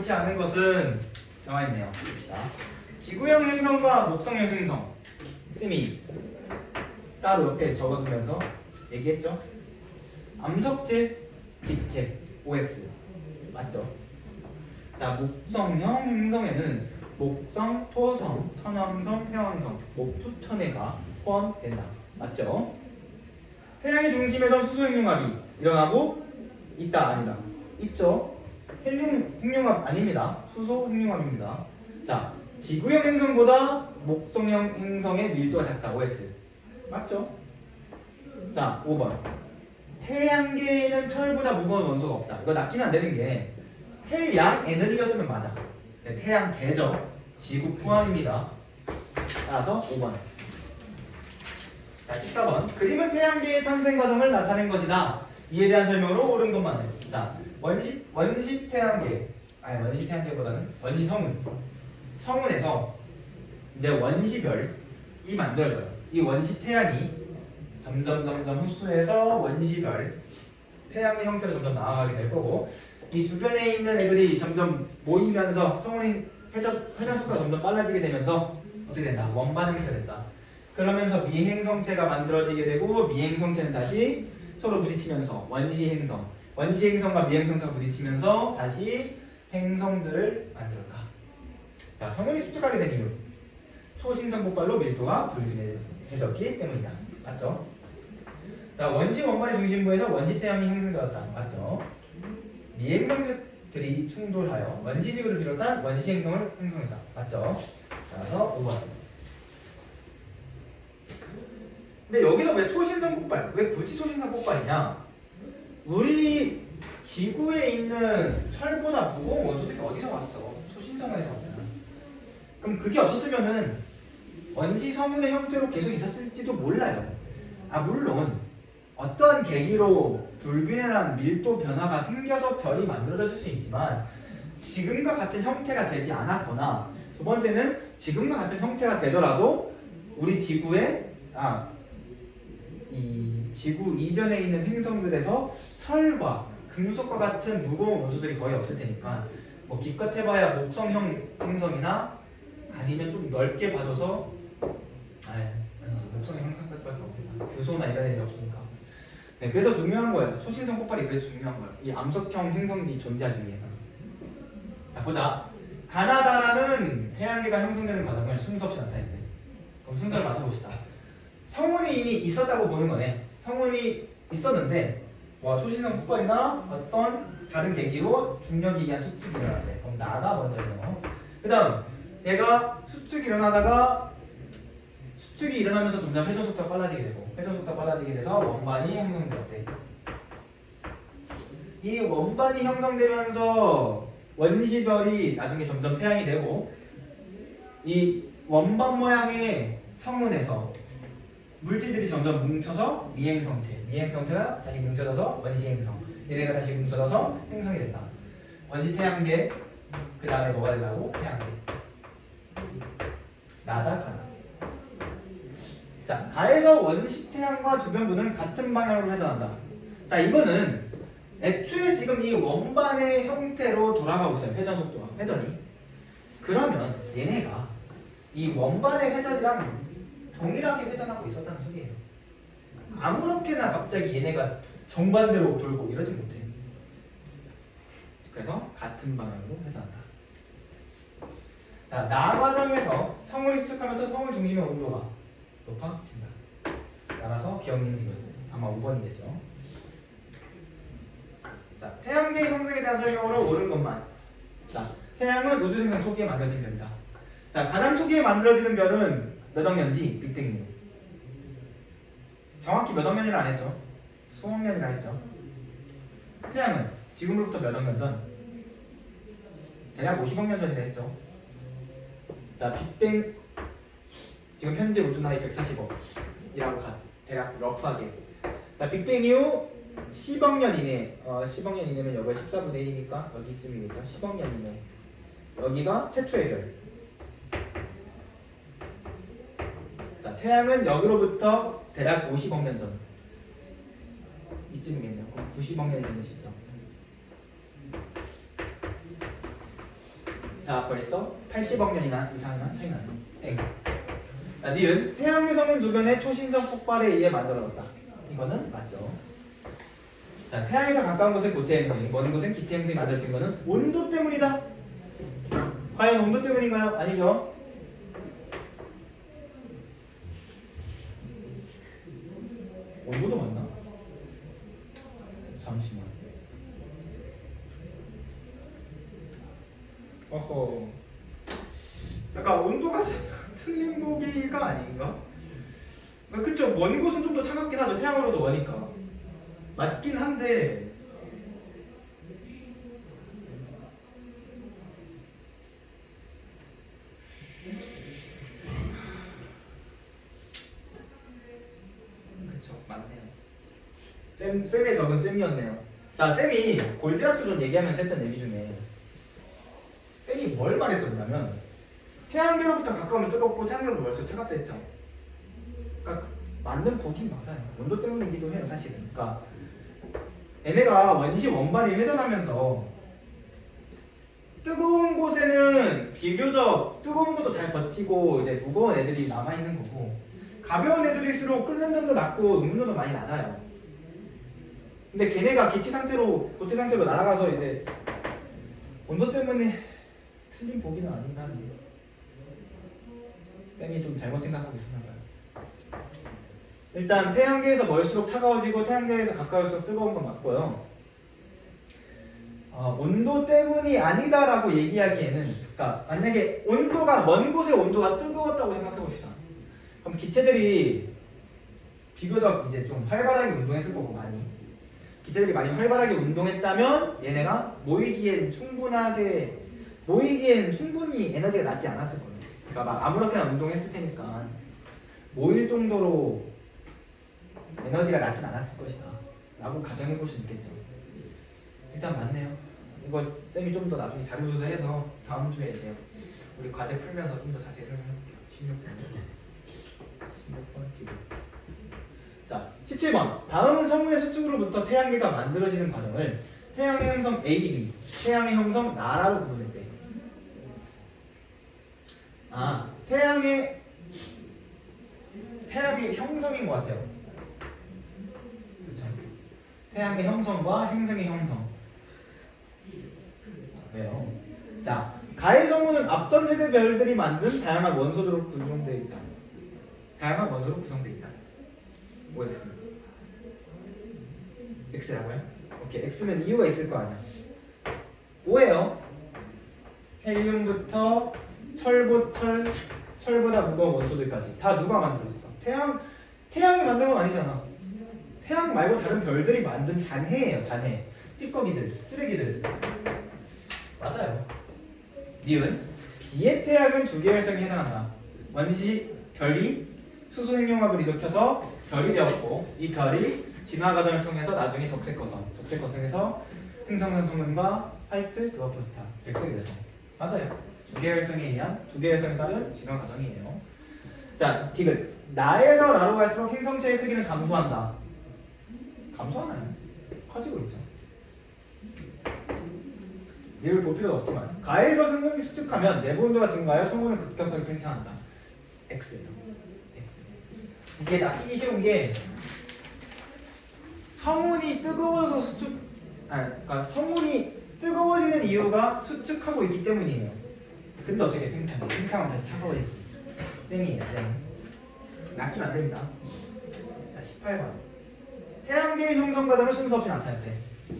옳지 않은 것은 나와 있네요. 자, 지구형 행성과 목성형 행성. 쌤이 따로 옆에 적어두면서 얘기했죠. 암석질, 빛체, OX 맞죠? 자, 목성형 행성에는 목성, 토성, 천왕성, 해왕성, 목토천해가 포함된다. 맞죠? 태양의 중심에서 수소행융합이 일어나고 있다, 아니다? 있죠? 행융합 아닙니다. 수소행융합입니다. 자, 지구형 행성보다 목성형 행성의 밀도가 작다, OX. 맞죠? 자, 5번. 태양계에는 철보다 무거운 원소가 없다. 이거 낚이면 안 되는 게 태양 에너지였으면 맞아. 네, 태양 대죠. 지구 포함입니다. 따라서 5번. 자, 14번. 그림은 태양계의 탄생 과정을 나타낸 것이다. 이에 대한 설명으로 옳은 것만 해. 자, 원시 태양계. 아니, 원시 태양계보다는 원시 성운. 성운에서 이제 원시별이 만들어져요. 이 원시 태양이 점점 흡수해서 원시별 태양의 형태로 점점 나아가게 될 거고, 이 주변에 있는 애들이 점점 모이면서 성운이 회전 속도가 점점 빨라지게 되면서 어떻게 된다? 원반 형태가 된다. 그러면서 미행성체가 만들어지게 되고, 미행성체는 다시 서로 부딪히면서 원시행성과 미행성체가 부딪히면서 다시 행성들을 만들었다. 자, 성운이 수축하게 된 이유, 초신성 폭발로 밀도가 불균해졌기 때문이다. 맞죠? 자, 원시 원반의 중심부에서 원시 태양이 형성되었다. 맞죠? 미행성들이 충돌하여 원시지구를 비롯한 원시 행성을 형성했다. 맞죠? 따라서 5번. 근데 여기서 왜 초신성 폭발? 왜 굳이 초신성 폭발이냐? 우리 지구에 있는 철보다 무거운 원소들이 어디서 왔어? 초신성에서 왔잖아. 그럼 그게 없었으면은 원시 성운의 형태로 계속 있었을지도 몰라요. 아, 물론 어떤 계기로 불균형한 밀도 변화가 생겨서 별이 만들어졌을 수 있지만, 지금과 같은 형태가 되지 않았거나, 두 번째는 지금과 같은 형태가 되더라도 우리 지구에 이 지구 이전에 있는 행성들에서 철과 금속과 같은 무거운 원소들이 거의 없을 테니까, 뭐 기껏 해봐야 목성형 행성이나 아니면 좀 넓게 봐줘서 목성형 행성까지밖에 없습니다. 규소나 이런 애들이 없으니까. 네, 그래서 중요한 거예요. 초신성 폭발이 그래서 중요한 거예요. 이 암석형 행성들이 존재하기 위해서. 자, 보자. 가나다라는 태양계가 형성되는 과정을 순서 없이 나타냈대. 그럼 순서를 맞춰봅시다. 성운이 이미 있었다고 보는 거네. 성운이 있었는데 초신성 폭발이나 어떤 다른 계기로 중력에 의한 수축이 일어났대. 그럼 나가 먼저 일어나고, 그 다음 얘가 수축이 일어나면서 점점 회전 속도가 빨라지게 되고, 회전 속도가 빨라지게 돼서 원반이 형성되었대. 이 원반이 형성되면서 원시별이 나중에 점점 태양이 되고, 이 원반 모양의 성운에서 물질들이 점점 뭉쳐서 미행성체가 다시 뭉쳐져서 원시행성, 얘네가 다시 뭉쳐져서 행성이 된다. 원시 태양계, 그 다음에 뭐가 된다고? 태양계. 나다 가나. 자, 가에서 원시 태양과 주변부는 같은 방향으로 회전한다. 자, 이거는 애초에 지금 이 원반의 형태로 돌아가고 있어요. 회전이. 그러면 얘네가 이 원반의 회전이랑 동일하게 회전하고 있었다는 소리예요. 아무렇게나 갑자기 얘네가 정반대로 돌고 이러지 못해. 그래서 같은 방향으로 회전한다. 자, 나 과정에서 성운이 수축하면서 성운 중심의 온도가 높아진다. 따라서 기억님 지금 아마 5번이겠죠. 자, 태양계 형성에 대한 설명으로 옳은 것만. 자, 태양은 우주 생성 초기에 만들어진 별이다. 자, 가장 초기에 만들어지는 별은 몇 억 년 뒤 빅뱅 이후. 정확히 몇 억 년이라 안 했죠. 수억 년이라 했죠. 태양은 지금으로부터 몇 억 년 전, 대략 50억 년 전이라 했죠. 자, 빅뱅 지금 현재 우주 나이 140억이라고 대략 러프하게. 자, 빅뱅 이후 10억 년 이내, 10억 년 이내면 여기가 14분의 1이니까 여기쯤이겠죠. 10억 년 이내. 여기가 최초의 별. 자, 태양은 여기로부터 대략 50억 년 전. 이쯤이겠네요. 그럼 90억 년이 되는 시점. 자 벌써 80억 년이나 이상이나 차이 나죠. 땡. 자, 니은 태양의 성은 주변의 초신성 폭발에 의해 만들어졌다. 이거는 맞죠. 자, 태양에서 가까운 곳에 고체 행성이, 먼 곳엔 기체 행성이 만들어진 거는 온도 때문이다. 과연 온도 때문인가요? 아니죠. 온도도 맞나? 잠시만. 어허. 약간 온도가 틀린 보기가 아닌가? 그쵸. 먼 곳은 좀 더 차갑긴 하죠. 태양으로도 머니까. 맞긴 한데. 그쵸. 맞네요. 쌤의 적은 쌤이었네요. 자, 쌤이 골디락스존 얘기하면서 했던 얘기 중에 쌤이 뭘 말했었냐면 태양계로부터 가까우면 뜨겁고 태양계로부터 멀수록 차갑다 했죠. 그러니까 맞는 보긴 맞아요. 온도 때문이기도 해요, 사실은. 그러니까 얘네가 원시 원반이 회전하면서 뜨거운 곳에는 비교적 뜨거운 것도 잘 버티고 이제 무거운 애들이 남아 있는 거고 가벼운 애들일수록 끓는 점도 낮고 응분도도 많이 낮아요. 근데 걔네가 기체 상태로 고체 상태로 날아가서 이제 온도 때문에 틀린 보기는 아닌가. 쌤이 좀 잘못 생각하고 있었나 봐요. 일단 태양계에서 멀수록 차가워지고 태양계에서 가까울수록 뜨거운 건 맞고요. 온도 때문이 아니다라고 얘기하기에는, 그러니까 만약에 온도가 먼 곳의 온도가 뜨거웠다고 생각해 봅시다. 그럼 기체들이 비교적 이제 좀 활발하게 운동했을 거고 많이. 기체들이 많이 활발하게 운동했다면 얘네가 모이기엔 충분히 에너지가 낮지 않았을 거예요. 그러니까 막 아무렇게나 운동했을 테니까 모일 정도로 에너지가 낮진 않았을 것이다 라고 가정해 볼 수 있겠죠. 일단 맞네요. 이거 쌤이 좀 더 나중에 자료 조사해서 다음 주에 이제 우리 과제 풀면서 좀 더 자세히 설명해볼게요. 16번 지금. 자, 17번. 다음은 성운의 수축으로부터 태양계가 만들어지는 과정을 태양의 형성 A, B, 태양의 형성 나라로 구분했대. 태양의 형성인 것 같아요. 그렇죠? 태양의 형성과 행성의 형성. 왜요? 자, 가해 성운은 앞전 세대 별들이 만든 다양한 원소들로 구성되어 있다. 다양한 원소로 구성되어 있다. OX. X라고요? 오케이, X면 이유가 있을 거 아니야. O예요. 헬륨부터 철보다 무거운 원소들까지 다 누가 만들었어? 태양이 만든 건 아니잖아. 태양 말고 다른 별들이 만든 잔해예요. 잔해. 찌꺼기들, 쓰레기들. 맞아요. 니은 B의 태양은 두 개의 혈성에 해당한다. 원시 별이 수소 핵융합을 일으켜서 별이 되었고 이 별이 진화 과정을 통해서 나중에 적색거성에서 행성은 성운과 화이트 드워프 스타, 백색 외성. 맞아요. 두 개의 혈성에 의한 두 개의 혈성에 따른 진화 과정이에요. 자, 디귿. 나에서 나로 갈수록 행성체의 크기는 감소한다. 감소하나요? 커지고 있죠. 이를 볼 필요는 없지만 가에서 성운이 수축하면 내부 온도가 증가하여 성운은 급격하게 팽창한다. X예요. X. 이게 낚이기 쉬운 게 성운이 뜨거워서 그러니까 성운이 뜨거워지는 이유가 수축하고 있기 때문이에요. 근데 어떻게 팽창해? 팽창하면 다시 차가워지지. 땡이에요. 땡. 낚이면 안 됩니다. 자, 18번. 태양계의 형성 과정을 순서 없이 나타냈대.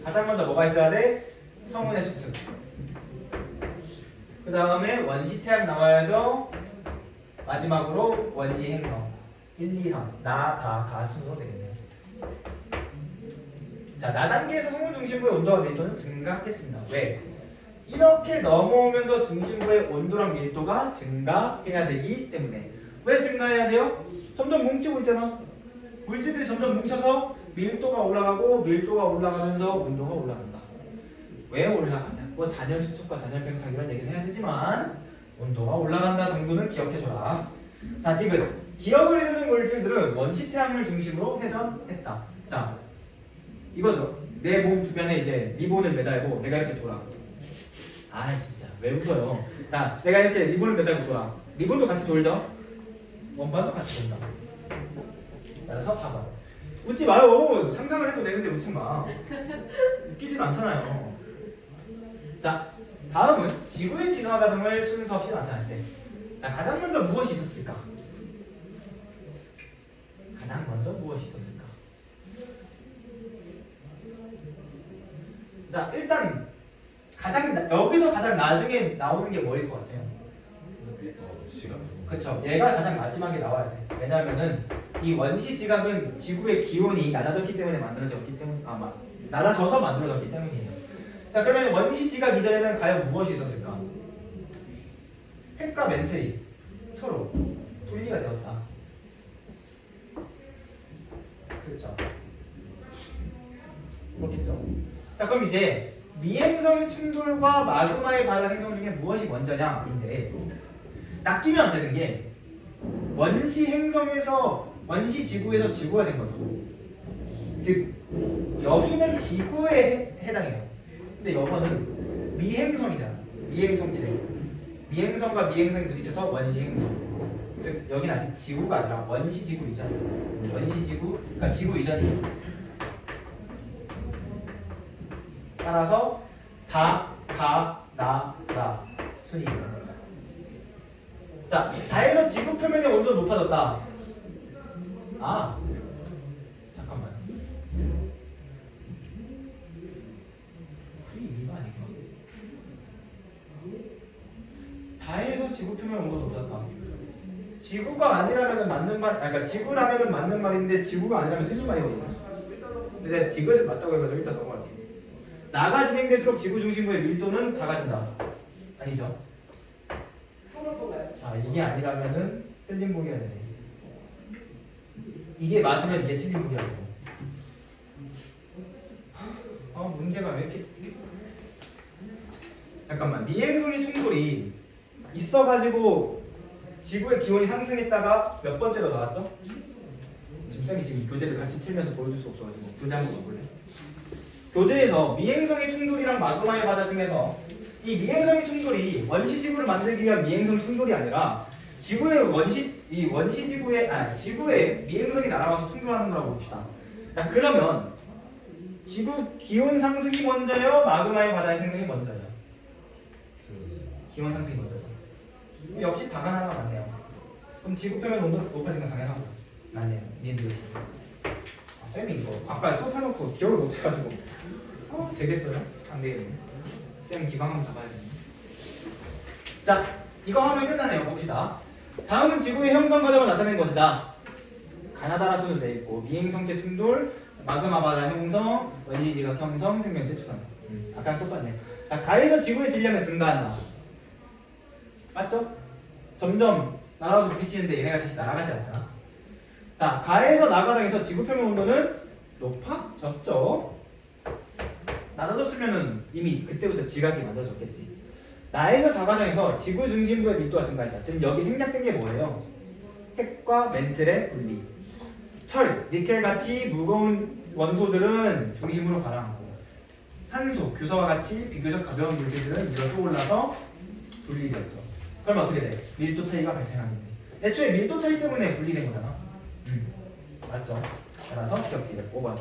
가장 먼저 뭐가 있어야 돼? 성운의 수축. 그 다음에 원시 태양 나와야죠. 마지막으로 원시 행성. 1, 2, 3. 나, 다, 가 순으로 되겠네요. 자, 나단계에서 성운 중심부의 온도와 밀도는 증가했습니다. 왜? 이렇게 넘어오면서 중심부의 온도랑 밀도가 증가해야 되기 때문에. 왜 증가해야 돼요? 점점 뭉치고 있잖아. 물질들이 점점 뭉쳐서 밀도가 올라가고 밀도가 올라가면서 온도가 올라간다. 왜 올라가냐? 뭐 단열 수축과 단열 팽창 이런 얘기를 해야 되지만 온도가 올라간다 정도는 기억해줘라. 자, 디귿. 기억을 이루는 물질들은 원시 태양을 중심으로 회전했다. 자, 이거죠. 내 몸 주변에 이제 리본을 매달고 내가 이렇게 돌아. 아, 진짜. 왜 웃어요? 자, 내가 이렇게 리본을 매달고 돌아. 리본도 같이 돌죠? 원반도 같이 돈다. 그래서 4번. 웃지 마요. 상상을 해도 되는데 웃지 마. 웃기진 않잖아요. 자, 다음은 지구의 진화 과정을 순서 없이 나타낼 때. 자, 가장 먼저 무엇이 있었을까? 가장 먼저 무엇이 있었을까? 자, 일단 여기서 가장 나중에 나오는 게 뭐일 것 같아요? 시간. 그쵸. 얘가 가장 마지막에 나와야 돼. 왜냐면은 이 원시 지각은 지구의 기온이 낮아졌기 때문에 만들어졌기 때문 낮아져서 만들어졌기 때문이에요. 자, 그러면 원시 지각 이전에는 과연 무엇이 있었을까? 핵과 멘틀이 서로 분리가 되었다. 그렇죠. 그렇겠죠. 자, 그럼 이제 미행성의 충돌과 마그마의 바다 생성 중에 무엇이 먼저냐인데, 낚이면 안 되는 게 원시 행성에서 원시 지구에서 지구가 된 거죠. 즉 여기는 지구에 해당해요. 근데 여거는 미행성이잖아. 미행성체. 미행성과 미행성이 부딪혀서 원시 행성. 즉 여기는 아직 지구가 아니라 원시 지구 이전이에요. 원시 지구, 그러니까 지구 이전이에요. 따라서 다, 나 순이에요. 자, 다에서 지구 표면의 온도가 높아졌다. 아, 잠깐만. 그게 이거 아닌가? 다에서 지구 표면 온도가 높아졌다. 지구가 아니라면 맞는 말, 그러니까 지구라면은 맞는 말인데 지구가 아니라면 틀린 말이거든요. 근데 내가 이것을 맞다고 해가지고 일단 넘어갈게. 나가 진행될수록 지구 중심부의 밀도는 작아진다. 아니죠? 자, 이게 아니라면은 틀린 보기가 되네. 이게 맞으면 이게 틀린 보기가 되고. 문제가 왜 이렇게. 잠깐만. 미행성의 충돌이 있어가지고 지구의 기온이 상승했다가 몇 번째로 나왔죠? 지금 쌤이 지금 교재를 같이 틀면서 보여줄 수 없어가지고 교재 한번 봐볼래? 교재에서 미행성의 충돌이랑 마그마의 바다 중에서 이 미행성의 충돌이 원시 지구를 만들기 위한 미행성 충돌이 아니라 지구의 지구에 미행성이 날아와서 충돌하는 거라고 봅시다. 자, 그러면 지구 기온 상승이 먼저요, 마그마의 바다의 생성이 먼저요? 기온 상승이 먼저죠. 역시 답은 하나가 맞네요. 그럼 지구 표면 온도 높아지는 건 당연하죠. 맞네요. 니들. 쌤이 이거 아까 수업해놓고 기억을 못해가지고 되겠어요? 안 되겠네. 쌤 기강 한번 잡아야겠네. 자, 이거 하면 끝나네요. 봅시다. 다음은 지구의 형성 과정을 나타낸 것이다. 가나다라 수는 돼 있고 미행성체 충돌, 마그마 바다 형성, 원시 지각 형성, 생명체 출현. 아까랑 똑같네. 자, 가에서 지구의 질량은 증가한다. 맞죠? 점점 날아가서 부딪히는데 얘네가 다시 날아가지 않잖아. 자, 가에서 나가상에서 지구 표면 온도는 높아졌죠. 낮아졌으면은 이미 그때부터 지각이 만들어졌겠지. 나에서 다과정에서 지구 중심부의 밀도가 증가했다. 지금 여기 생략된 게 뭐예요? 핵과 멘틀의 분리. 철, 니켈 같이 무거운 원소들은 중심으로 가라앉고, 산소, 규서와 같이 비교적 가벼운 물질들은 위로 떠올라서 분리되었죠. 그럼 어떻게 돼? 밀도 차이가 발생하는데. 애초에 밀도 차이 때문에 분리된 거잖아. 맞죠? 따라서 기억지를 5번.